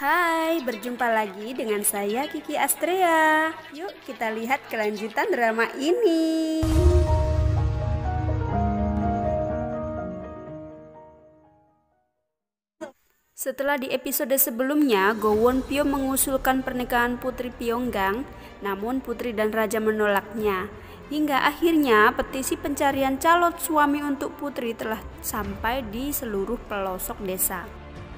Hai, berjumpa lagi dengan saya Kiki Astrea. Yuk kita lihat kelanjutan drama ini. Setelah di episode sebelumnya, Go Won Pyo mengusulkan pernikahan Putri Pyonggang, namun Putri dan Raja menolaknya. Hingga akhirnya petisi pencarian calon suami untuk Putri telah sampai di seluruh pelosok desa.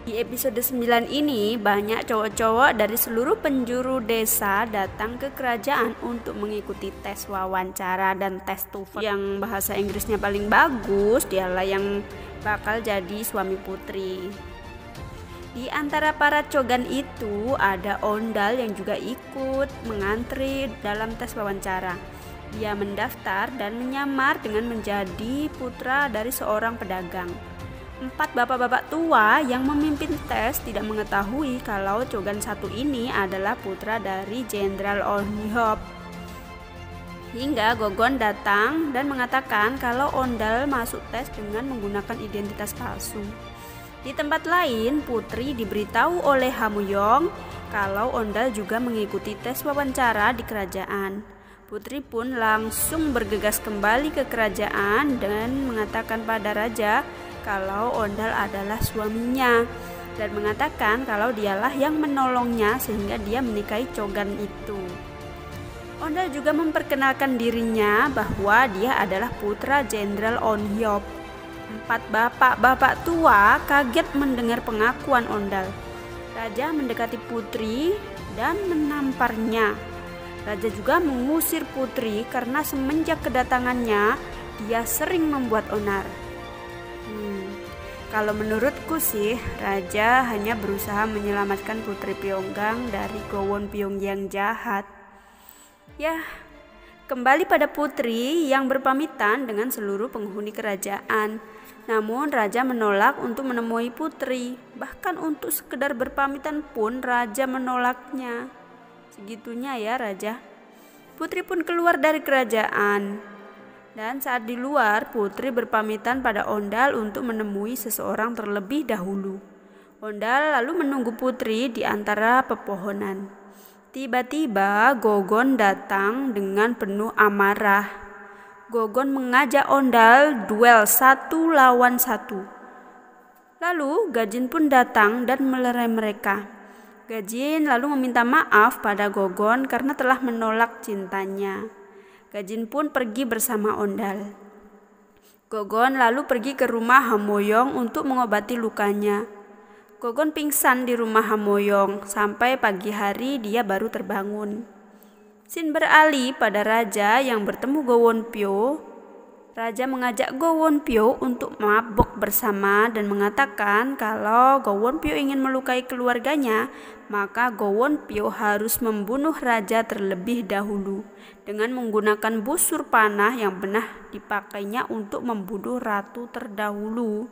Di episode 9 ini, banyak cowok-cowok dari seluruh penjuru desa datang ke kerajaan untuk mengikuti tes wawancara dan tes TOEFL. Yang bahasa Inggrisnya paling bagus, dialah yang bakal jadi suami Putri. Di antara para cogan itu ada Ondal yang juga ikut mengantri dalam tes wawancara. Dia mendaftar dan menyamar dengan menjadi putra dari seorang pedagang. 4 bapak-bapak tua yang memimpin tes tidak mengetahui kalau cogan satu ini adalah putra dari Jenderal On Hyop. Hingga Gogon datang dan mengatakan kalau Ondal masuk tes dengan menggunakan identitas palsu. Di tempat lain, Putri diberitahu oleh Hamuyong kalau Ondal juga mengikuti tes wawancara di kerajaan. Putri pun langsung bergegas kembali ke kerajaan dan mengatakan pada raja kalau Ondal adalah suaminya dan mengatakan kalau dialah yang menolongnya sehingga dia menikahi cogan itu. Ondal juga memperkenalkan dirinya bahwa dia adalah putra Jenderal On Hyop. 4 bapak-bapak tua kaget mendengar pengakuan Ondal. Raja mendekati Putri dan menamparnya. Raja juga mengusir Putri karena semenjak kedatangannya dia sering membuat onar. Kalau menurutku sih, Raja hanya berusaha menyelamatkan Putri Pyonggang dari Go Won Pyo yang jahat. Ya, kembali pada Putri yang berpamitan dengan seluruh penghuni kerajaan. Namun Raja menolak untuk menemui Putri. Bahkan untuk sekedar berpamitan pun Raja menolaknya. Segitunya ya Raja. Putri pun keluar dari kerajaan. Dan saat di luar, Putri berpamitan pada Ondal untuk menemui seseorang terlebih dahulu. Ondal lalu menunggu Putri di antara pepohonan. Tiba-tiba Gogon datang dengan penuh amarah. Gogon mengajak Ondal duel 1 lawan 1. Lalu Gajin pun datang dan melerai mereka. Gajin lalu meminta maaf pada Gogon karena telah menolak cintanya. Gajin pun pergi bersama Ondal. Gogon lalu pergi ke rumah Hamoyong untuk mengobati lukanya. Gogon pingsan di rumah Hamoyong sampai pagi hari dia baru terbangun. Scene beralih pada Raja yang bertemu Go Won Pyo. Raja mengajak Go Won Pyo untuk mabok bersama dan mengatakan kalau Go Won Pyo ingin melukai keluarganya, maka Go Won Pyo harus membunuh Raja terlebih dahulu dengan menggunakan busur panah yang pernah dipakainya untuk membunuh ratu terdahulu.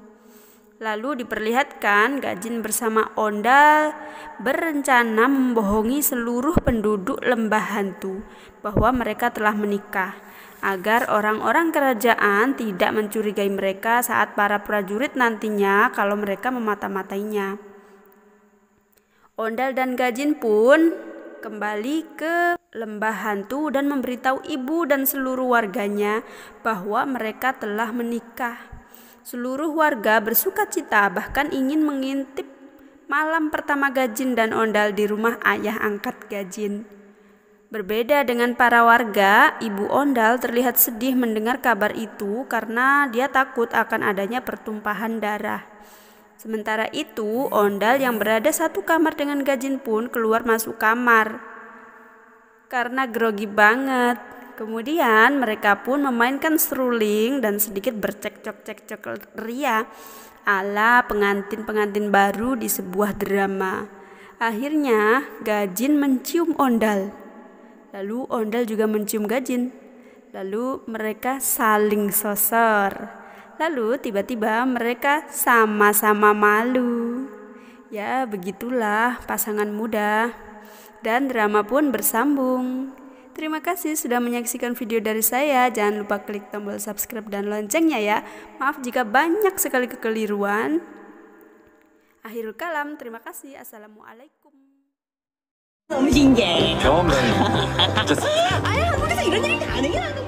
Lalu diperlihatkan Gajin bersama Ondal berencana membohongi seluruh penduduk lembah hantu bahwa mereka telah menikah, agar orang-orang kerajaan tidak mencurigai mereka saat para prajurit nantinya kalau mereka memata-matainya. Ondal dan Gajin pun kembali ke lembah hantu dan memberitahu ibu dan seluruh warganya bahwa mereka telah menikah. Seluruh warga bersukacita bahkan ingin mengintip malam pertama Gajin dan Ondal di rumah ayah angkat Gajin. Berbeda dengan para warga, ibu Ondal terlihat sedih mendengar kabar itu karena dia takut akan adanya pertumpahan darah. Sementara itu, Ondal yang berada satu kamar dengan Gajin pun keluar masuk kamar karena grogi banget. Kemudian mereka pun memainkan seruling dan sedikit bercekcok-cekcok ria ala pengantin-pengantin baru di sebuah drama. Akhirnya Gajin mencium Ondal. Lalu Ondal juga mencium Gajin. Lalu mereka saling sosor. Lalu tiba-tiba mereka sama-sama malu. Ya begitulah pasangan muda. Dan drama pun bersambung. Terima kasih sudah menyaksikan video dari saya. Jangan lupa klik tombol subscribe dan loncengnya ya. Maaf jika banyak sekali kekeliruan. Akhirul kalam, terima kasih. Assalamualaikum. 너무 신기해. 경험은 아니 한국에서 이런 일이 가능해?